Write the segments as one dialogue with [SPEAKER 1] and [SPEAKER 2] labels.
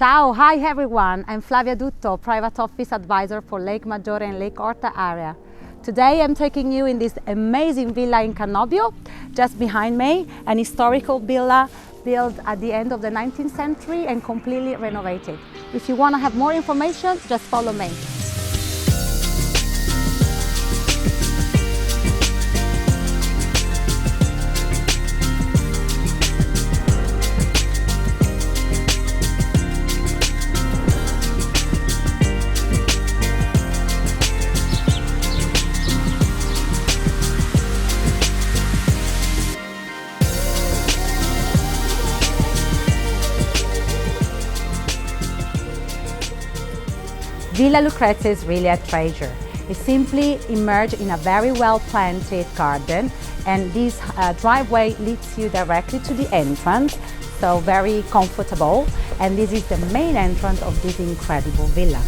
[SPEAKER 1] Ciao, hi everyone. I'm Flavia Dutto, Private Office Advisor for Lake Maggiore and Lake Orta area. Today I'm taking you in this amazing villa in Cannobio, just behind me, an historical villa built at the end of the 19th century and completely renovated. If you want to have more information, just follow me. Villa Lucrezia is really a treasure. It's simply immersed in a very well-planted garden, and this driveway leads you directly to the entrance, so very comfortable. And this is the main entrance of this incredible villa.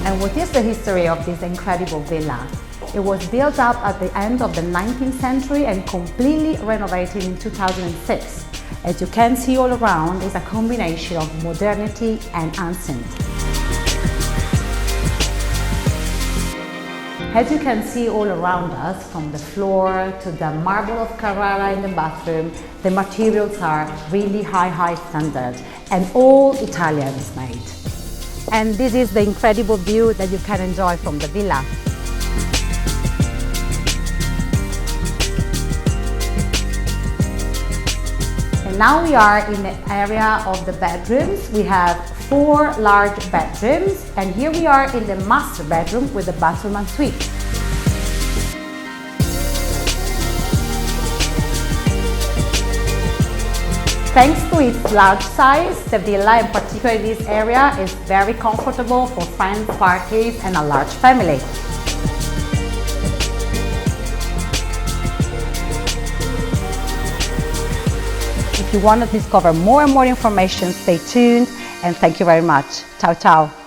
[SPEAKER 1] And what is the history of this incredible villa? It was built up at the end of the 19th century and completely renovated in 2006. As you can see all around, it's a combination of modernity and ancient. As you can see all around us, from the floor to the marble of Carrara in the bathroom, the materials are really high standard and all Italian made. And this is the incredible view that you can enjoy from the villa. Now we are in the area of the bedrooms. We have 4 large bedrooms, and here we are in the master bedroom with the bathroom and suite. Thanks to its large size, the villa, in particular this area, is very comfortable for friends, parties and a large family. If you want to discover more and more information, stay tuned, and thank you very much. Ciao, ciao.